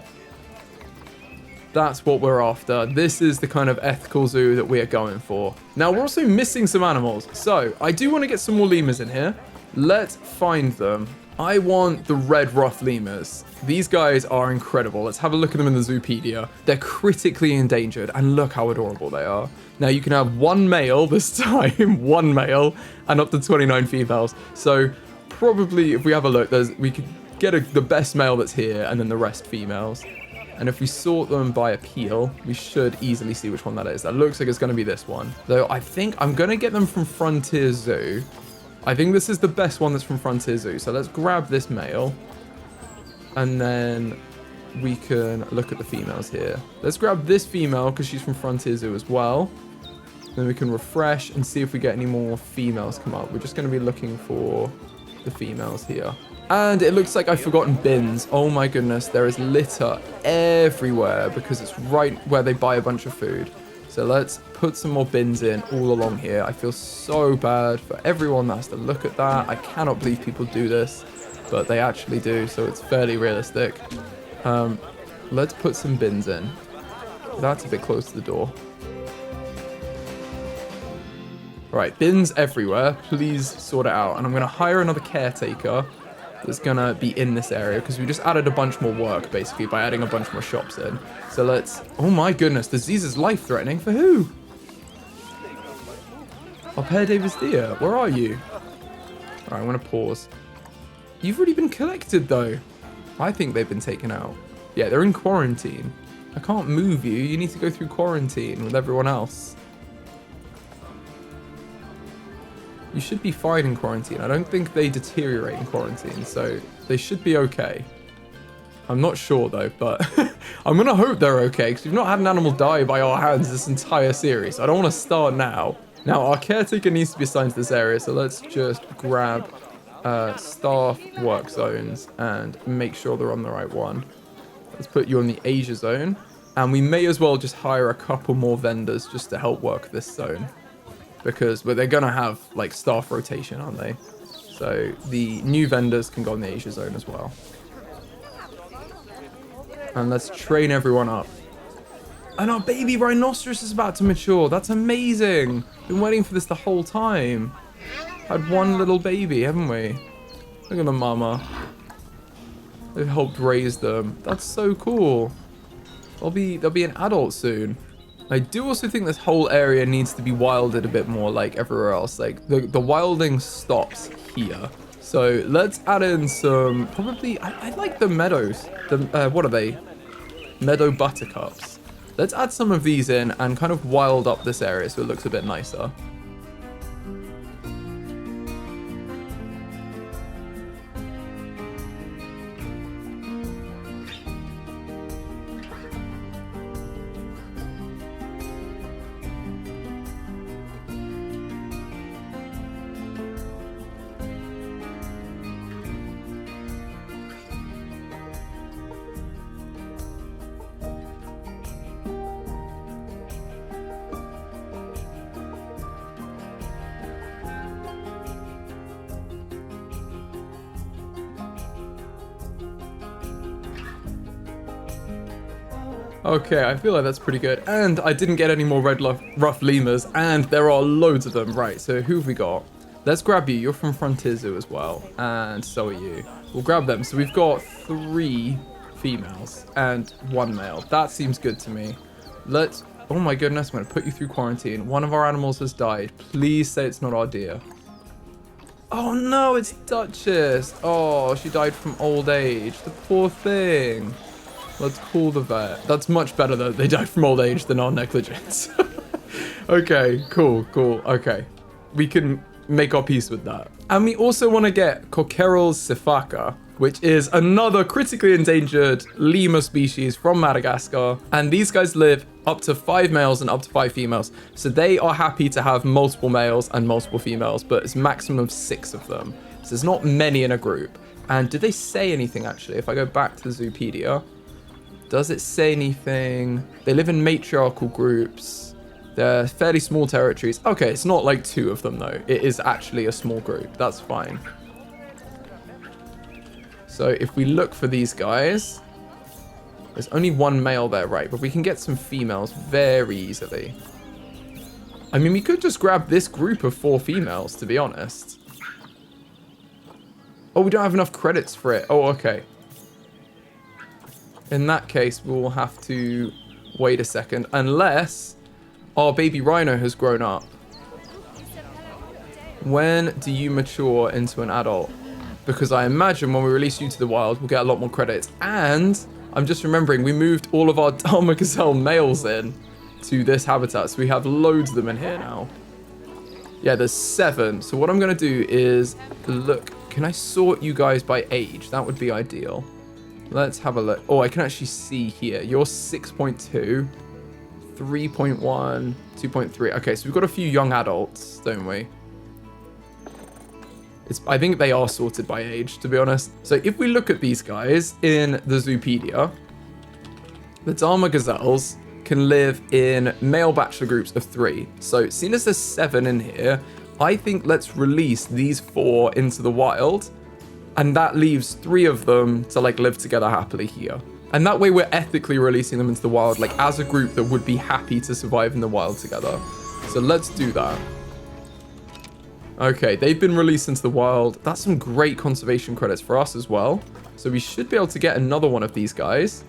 That's what we're after. This is the kind of ethical zoo that we are going for. Now, we're also missing some animals. So, I do want to get some more lemurs in here. Let's find them. I want the red ruffed lemurs. These guys are incredible. Let's have a look at them in the Zoopedia. They're critically endangered, and look how adorable they are. Now, you can have one male this time, one male, and up to 29 females. So, probably, if we have a look, we could get the best male that's here, and then the rest females. And if we sort them by appeal, we should easily see which one that is. That looks like it's going to be this one. Though I think I'm going to get them from Frontier Zoo. I think this is the best one that's from Frontier Zoo. So let's grab this male. And then we can look at the females here. Let's grab this female because she's from Frontier Zoo as well. Then we can refresh and see if we get any more females come up. We're just going to be looking for the females here. And it looks like I've forgotten bins. Oh my goodness, there is litter everywhere because it's right where they buy a bunch of food. So let's put some more bins in all along here. I feel so bad for everyone that has to look at that. I cannot believe people do this, but they actually do, so it's fairly realistic. Let's put some bins in. That's a bit close to the door. Right, bins everywhere. Please sort it out. And I'm going to hire another caretaker that's going to be in this area because we just added a bunch more work, basically, by adding a bunch more shops in. So let's... Oh my goodness, the disease is life-threatening. For who? Oh, Père Davis Dia, where are you? All right, I'm going to pause. You've already been collected, though. I think they've been taken out. Yeah, they're in quarantine. I can't move you. You need to go through quarantine with everyone else. You should be fine in quarantine. I don't think they deteriorate in quarantine, so they should be okay. I'm not sure, though, but I'm going to hope they're okay, because we've not had an animal die by our hands this entire series. I don't want to start now. Now, our caretaker needs to be assigned to this area, so let's just grab staff work zones and make sure they're on the right one. Let's put you on the Asia zone, and we may as well just hire a couple more vendors just to help work this zone. Because they're going to have, like, staff rotation, aren't they? So the new vendors can go in the Asia zone as well. And let's train everyone up. And our baby Rhinoceros is about to mature. That's amazing. Been waiting for this the whole time. Had one little baby, haven't we? Look at the mama. They've helped raise them. That's so cool. They'll be an adult soon. I do also think this whole area needs to be wilded a bit more like everywhere else. Like, the wilding stops here. So let's add in some, probably, I like the meadows. What are they? Meadow buttercups. Let's add some of these in and kind of wild up this area so it looks a bit nicer. Okay, I feel like that's pretty good. And I didn't get any more red rough lemurs, and there are loads of them. Right, so who have we got? Let's grab you. You're from Frontier Zoo as well, and so are you. We'll grab them. So we've got 3 females and 1 male. That seems good to me. Let's... Oh my goodness, I'm going to put you through quarantine. One of our animals has died. Please say it's not our deer. Oh no, it's Duchess. Oh, she died from old age. The poor thing. Let's call the vet. That's much better though. They died from old age than our negligence. Okay, cool. Okay. We can make our peace with that. And we also want to get Coquerel's Sifaka, which is another critically endangered lemur species from Madagascar. And these guys live up to 5 males and up to 5 females. So they are happy to have multiple males and multiple females, but it's maximum 6 of them. So there's not many in a group. And did they say anything actually? If I go back to the Zoopedia, does it say anything? They live in matriarchal groups. They're fairly small territories. Okay, it's not like 2 of them though. It is actually a small group. That's fine. So if we look for these guys, there's only 1 male there, right? But we can get some females very easily. I mean, we could just grab this group of 4 females, to be honest. Oh, we don't have enough credits for it. Oh, okay. In that case, we'll have to wait a second, unless our baby rhino has grown up. When do you mature into an adult? because I imagine when we release you to the wild, we'll get a lot more credits. And I'm just remembering we moved all of our Dama Gazelle males in to this habitat. So we have loads of them in here now. Yeah, there's 7. So what I'm going to do is look. Can I sort you guys by age? That would be ideal. Let's have a look. Oh, I can actually see here. You're 6.2, 3.1, 2.3. Okay, so we've got a few young adults, don't we? I think they are sorted by age, to be honest. So if we look at these guys in the Zoopedia, the Dama Gazelles can live in male bachelor groups of 3. So seeing as there's 7 in here, I think let's release these 4 into the wild, and that leaves 3 of them to like live together happily here. And that way we're ethically releasing them into the wild, like as a group that would be happy to survive in the wild together. So let's do that. Okay, they've been released into the wild. That's some great conservation credits for us as well. So we should be able to get another one of these guys.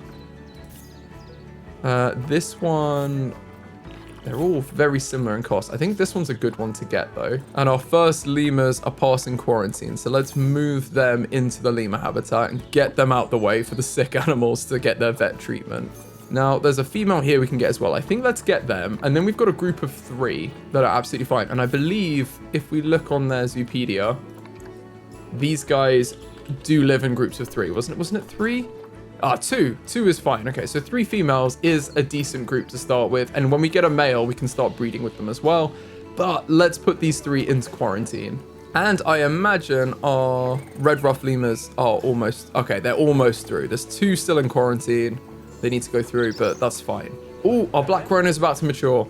This one, they're all very similar in cost. I think this one's a good one to get though. And our first lemurs are passing quarantine. So let's move them into the lemur habitat and get them out the way for the sick animals to get their vet treatment. Now, there's a female here we can get as well. I think let's get them. And then we've got a group of 3 that are absolutely fine. And I believe if we look on their Zoopedia, these guys do live in groups of 3. Wasn't it 3? 2. 2 is fine. Okay, so 3 females is a decent group to start with. And when we get a male, we can start breeding with them as well. But let's put these 3 into quarantine. And I imagine our red ruffed lemurs are almost... Okay, they're almost through. There's 2 still in quarantine. They need to go through, but that's fine. Oh, our black rhino is about to mature.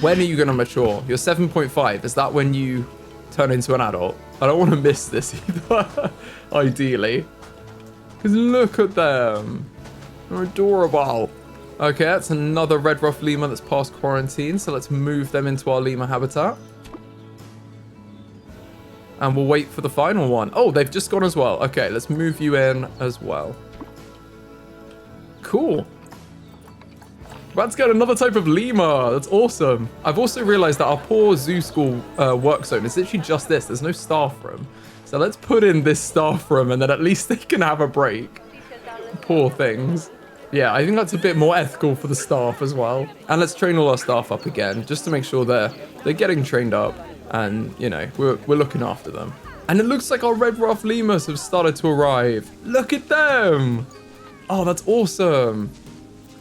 When are you going to mature? You're 7.5. Is that when you turn into an adult? I don't want to miss this either, ideally. Because look at them. They're adorable. Okay, that's another red ruffed lemur that's past quarantine. So let's move them into our lemur habitat. And we'll wait for the final one. Oh, they've just gone as well. Okay, let's move you in as well. Cool. Let's get another type of lemur. That's awesome. I've also realized that our poor zoo school work zone is literally just this. There's no staff room. So let's put in this staff room and then at least they can have a break. Poor things. Yeah, I think that's a bit more ethical for the staff as well. And let's train all our staff up again just to make sure they're getting trained up and, you know, we're looking after them. And it looks like our red ruffed lemurs have started to arrive. Look at them. Oh, that's awesome.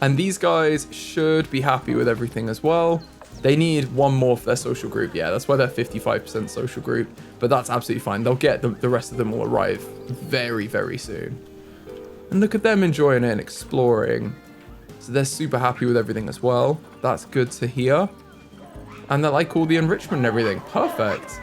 And these guys should be happy with everything as well. They need 1 more for their social group. Yeah, that's why they're 55% social group. But that's absolutely fine. They'll get the rest of them will arrive very, very soon. And look at them enjoying it and exploring. So they're super happy with everything as well. That's good to hear. And they like all the enrichment and everything. Perfect.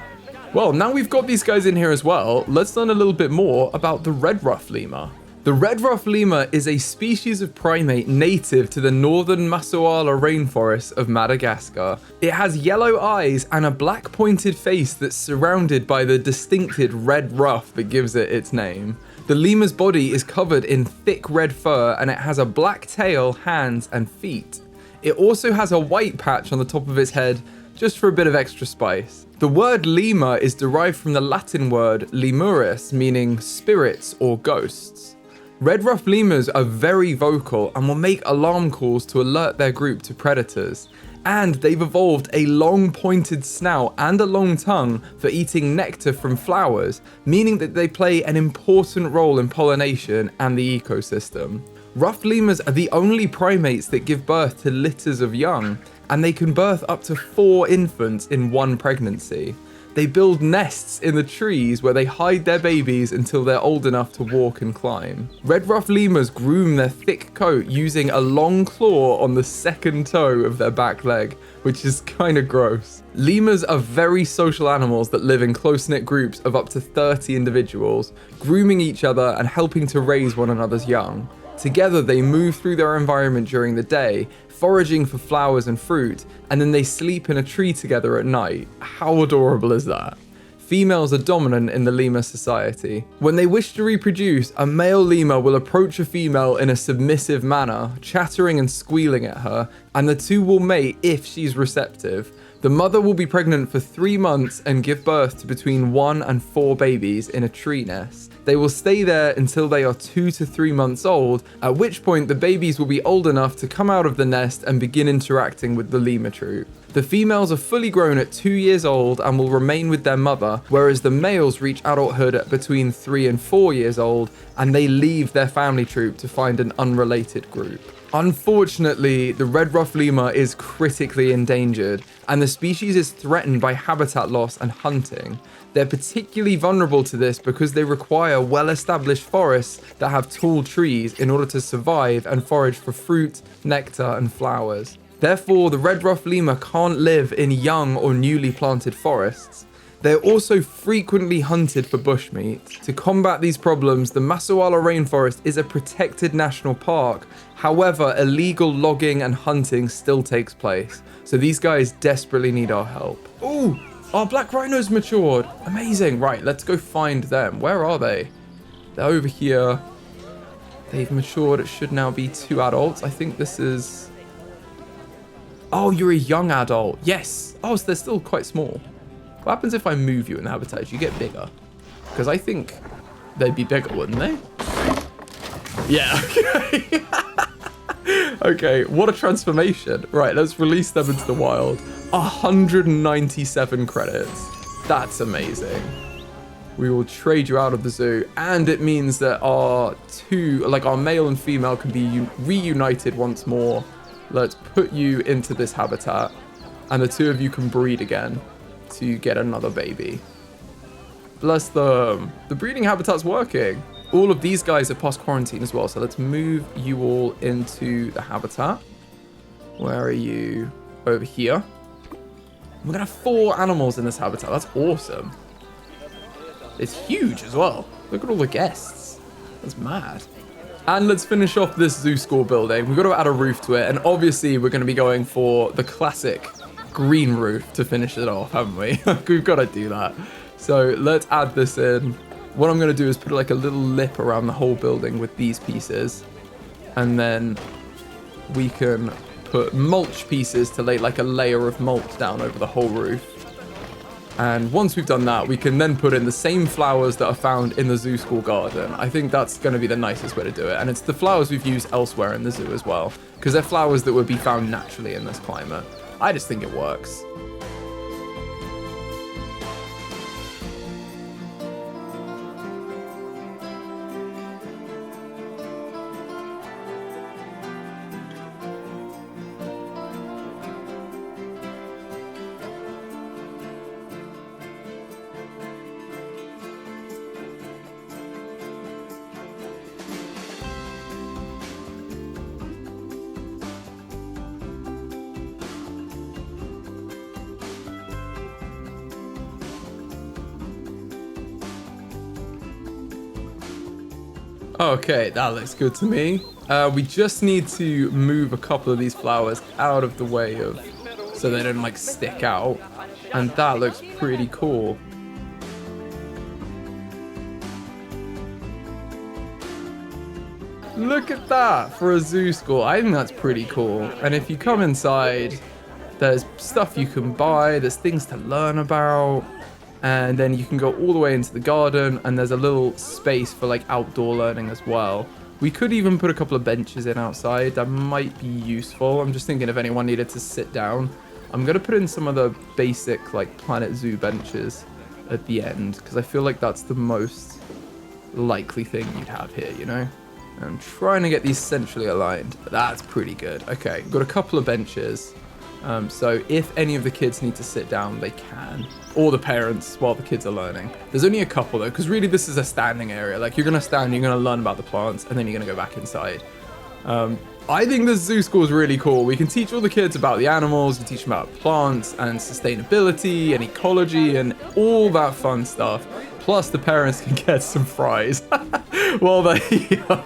Well, now we've got these guys in here as well. Let's learn a little bit more about the red ruffed lemur. The red ruffed lemur is a species of primate native to the northern Masoala rainforest of Madagascar. It has yellow eyes and a black pointed face that's surrounded by the distinctive red ruff that gives it its name. The lemur's body is covered in thick red fur and it has a black tail, hands and feet. It also has a white patch on the top of its head just for a bit of extra spice. The word lemur is derived from the Latin word lemuris, meaning spirits or ghosts. Red ruffed lemurs are very vocal and will make alarm calls to alert their group to predators. And they've evolved a long pointed snout and a long tongue for eating nectar from flowers, meaning that they play an important role in pollination and the ecosystem. Ruffed lemurs are the only primates that give birth to litters of young, and they can birth up to 4 infants in 1 pregnancy. They build nests in the trees where they hide their babies until they're old enough to walk and climb. Red ruffed lemurs groom their thick coat using a long claw on the second toe of their back leg, which is kind of gross. Lemurs are very social animals that live in close-knit groups of up to 30 individuals, grooming each other and helping to raise one another's young. Together they move through their environment during the day, foraging for flowers and fruit, and then they sleep in a tree together at night. How adorable is that? Females are dominant in the lemur society. When they wish to reproduce, a male lemur will approach a female in a submissive manner, chattering and squealing at her, and the two will mate if she's receptive. The mother will be pregnant for 3 months and give birth to between 1 and 4 babies in a tree nest. They will stay there until they are 2 to 3 months old, at which point the babies will be old enough to come out of the nest and begin interacting with the lemur troop. The females are fully grown at 2 years old and will remain with their mother, whereas the males reach adulthood at between 3 and 4 years old, and they leave their family troop to find an unrelated group. Unfortunately, the red ruffed lemur is critically endangered, and the species is threatened by habitat loss and hunting. They're particularly vulnerable to this because they require well-established forests that have tall trees in order to survive and forage for fruit, nectar, and flowers. Therefore, the red ruffed lemur can't live in young or newly planted forests. They're also frequently hunted for bushmeat. To combat these problems, the Massaoala rainforest is a protected national park. However, illegal logging and hunting still takes place. So these guys desperately need our help. Ooh, our black rhinos matured. Amazing. Right, let's go find them. Where are they? They're over here. They've matured. It should now be 2 adults. I think this is... Oh, you're a young adult. Yes. Oh, so they're still quite small. What happens if I move you in the habitat? You get bigger. Because I think they'd be bigger, wouldn't they? Yeah, okay. Okay, what a transformation. Right, let's release them into the wild. 197 credits. That's amazing. We will trade you out of the zoo. And it means that our male and female can be reunited once more. Let's put you into this habitat. And the 2 of you can breed again to get another baby. Bless them. The breeding habitat's working. All of these guys are past quarantine as well, so let's move you all into the habitat. Where are you? Over here. We're gonna have 4 animals in this habitat. That's awesome. It's huge as well. Look at all the guests. That's mad. And let's finish off this zoo school building. We've got to add a roof to it, and obviously we're going to be going for the classic green roof to finish it off, haven't we? We've got to do that. So let's add this in. What I'm going to do is put like a little lip around the whole building with these pieces, and then we can put mulch pieces to lay like a layer of mulch down over the whole roof. And once we've done that, we can then put in the same flowers that are found in the zoo school garden. I think that's going to be the nicest way to do it. And it's the flowers we've used elsewhere in the zoo as well, because they're flowers that would be found naturally in this climate. I just think it works. Okay, that looks good to me. We just need to move a couple of these flowers out of the way so they don't like stick out. And that looks pretty cool. Look at that for a zoo school. I think that's pretty cool. And if you come inside, there's stuff you can buy, there's things to learn about. And then you can go all the way into the garden, and there's a little space for like outdoor learning as well. We could even put a couple of benches in outside. That might be useful. I'm just thinking if anyone needed to sit down. I'm going to put in some of the basic like Planet Zoo benches at the end, because I feel like that's the most likely thing you'd have here, you know? I'm trying to get these centrally aligned. That's pretty good. Okay, we've got a couple of benches. So if any of the kids need to sit down, they can. Or the parents while the kids are learning. There's only a couple though, because really this is a standing area. Like you're going to stand, you're going to learn about the plants, and then you're going to go back inside. I think this zoo school is really cool. We can teach all the kids about the animals, we teach them about plants and sustainability and ecology and all that fun stuff. Plus the parents can get some fries while they're here.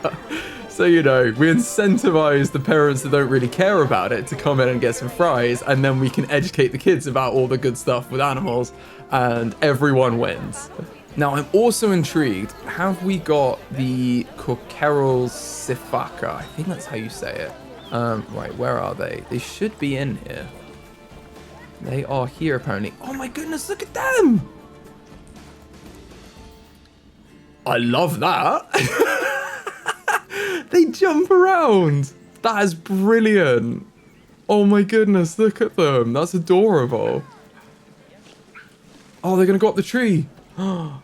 So, you know, we incentivize the parents that don't really care about it to come in and get some fries, and then we can educate the kids about all the good stuff with animals, and everyone wins. Now, I'm also intrigued. Have we got the Coquerel Sifaka? I think that's how you say it. Right, where are they? They should be in here. They are here apparently. Oh my goodness, look at them. I love that. They jump around. That is brilliant. Oh my goodness, look at them. That's adorable. Oh, they're going to go up the tree.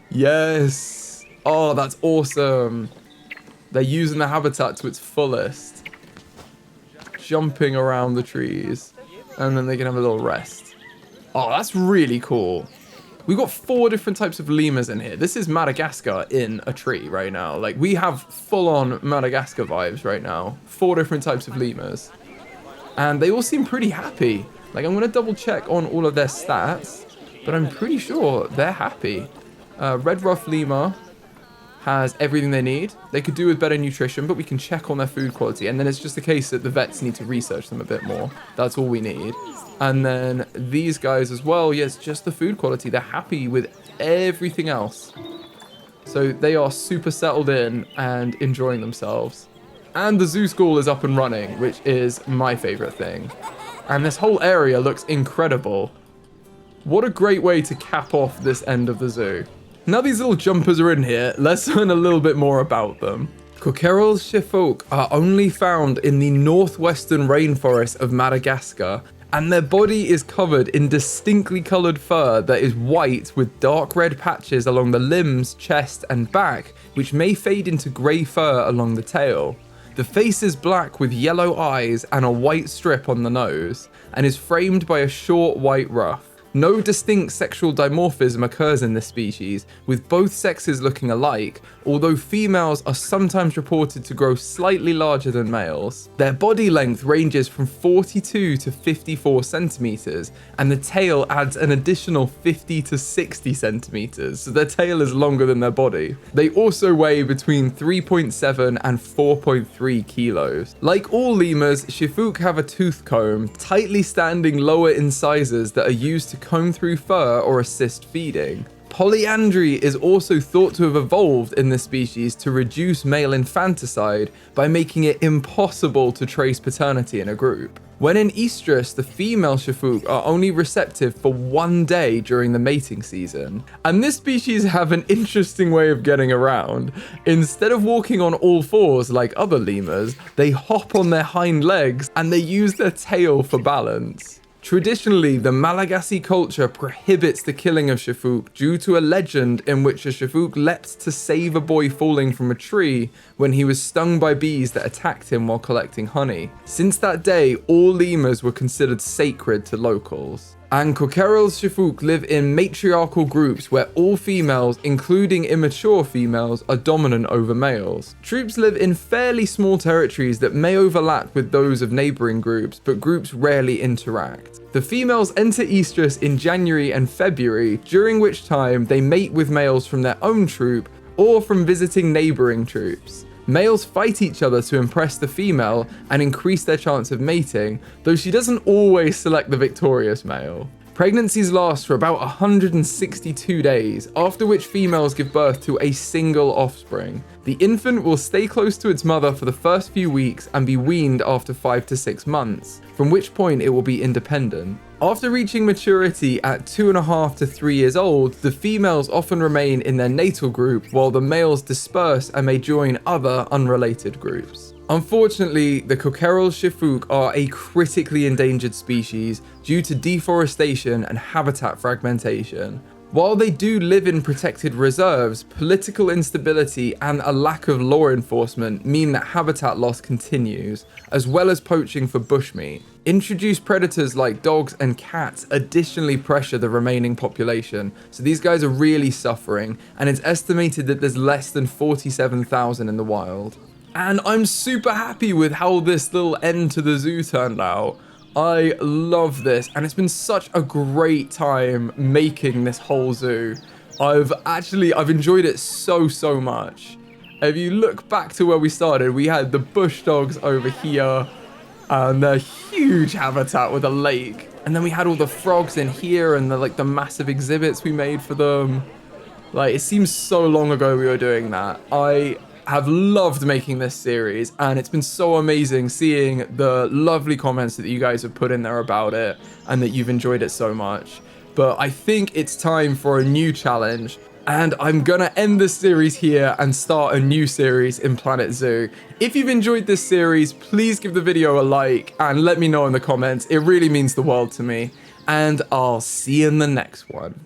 Yes. Oh, that's awesome. They're using the habitat to its fullest. Jumping around the trees. And then they can have a little rest. Oh, that's really cool. We've got 4 different types of lemurs in here. This is Madagascar in a tree right now. Like, we have full-on Madagascar vibes right now. 4 different types of lemurs. And they all seem pretty happy. Like, I'm going to double check on all of their stats. But I'm pretty sure they're happy. Red Ruffed Lemur has everything they need. They could do with better nutrition, but we can check on their food quality. And then it's just a case that the vets need to research them a bit more. That's all we need. And then these guys as well, yes, just the food quality. They're happy with everything else. So they are super settled in and enjoying themselves. And the zoo school is up and running, which is my favorite thing. And this whole area looks incredible. What a great way to cap off this end of the zoo. Now these little jumpers are in here, let's learn a little bit more about them. Coquerel's Sifaka are only found in the northwestern rainforest of Madagascar, and their body is covered in distinctly coloured fur that is white with dark red patches along the limbs, chest and back, which may fade into grey fur along the tail. The face is black with yellow eyes and a white strip on the nose, and is framed by a short white ruff. No distinct sexual dimorphism occurs in this species, with both sexes looking alike, although females are sometimes reported to grow slightly larger than males. Their body length ranges from 42 to 54 centimeters, and the tail adds an additional 50 to 60 centimeters, so their tail is longer than their body. They also weigh between 3.7 and 4.3 kilos. Like all lemurs, Sifaka have a tooth comb, tightly standing lower incisors that are used to comb through fur or assist feeding. Polyandry is also thought to have evolved in this species to reduce male infanticide by making it impossible to trace paternity in a group. When in estrus, the female Sifaka are only receptive for 1 day during the mating season. And this species have an interesting way of getting around. Instead of walking on all fours like other lemurs, they hop on their hind legs and they use their tail for balance. Traditionally, the Malagasy culture prohibits the killing of Sifaka due to a legend in which a Sifaka leapt to save a boy falling from a tree when he was stung by bees that attacked him while collecting honey. Since that day, all lemurs were considered sacred to locals. And Coquerel's Sifaka live in matriarchal groups where all females, including immature females, are dominant over males. Troops live in fairly small territories that may overlap with those of neighbouring groups, but groups rarely interact. The females enter estrus in January and February, during which time they mate with males from their own troop or from visiting neighbouring troops. Males fight each other to impress the female and increase their chance of mating, though she doesn't always select the victorious male. Pregnancies last for about 162 days, after which females give birth to a single offspring. The infant will stay close to its mother for the first few weeks and be weaned after 5 to 6 months, from which point it will be independent. After reaching maturity at 2.5 to 3 years old, the females often remain in their natal group while the males disperse and may join other unrelated groups. Unfortunately, the Coquerel Sifaka are a critically endangered species due to deforestation and habitat fragmentation. While they do live in protected reserves, political instability and a lack of law enforcement mean that habitat loss continues, as well as poaching for bushmeat. Introduced predators like dogs and cats additionally pressure the remaining population, so these guys are really suffering, and it's estimated that there's less than 47,000 in the wild. And I'm super happy with how this little end to the zoo turned out. I love this, and it's been such a great time making this whole zoo. I've enjoyed it so much. If you look back to where we started, we had the bush dogs over here, and the huge habitat with a lake. And then we had all the frogs in here, and the massive exhibits we made for them. Like, it seems so long ago we were doing that. I have loved making this series, and it's been so amazing seeing the lovely comments that you guys have put in there about it and that you've enjoyed it so much. But I think it's time for a new challenge, and I'm gonna end this series here and start a new series in Planet Zoo. If you've enjoyed this series, please give the video a like and let me know in the comments. It really means the world to me, and I'll see you in the next one.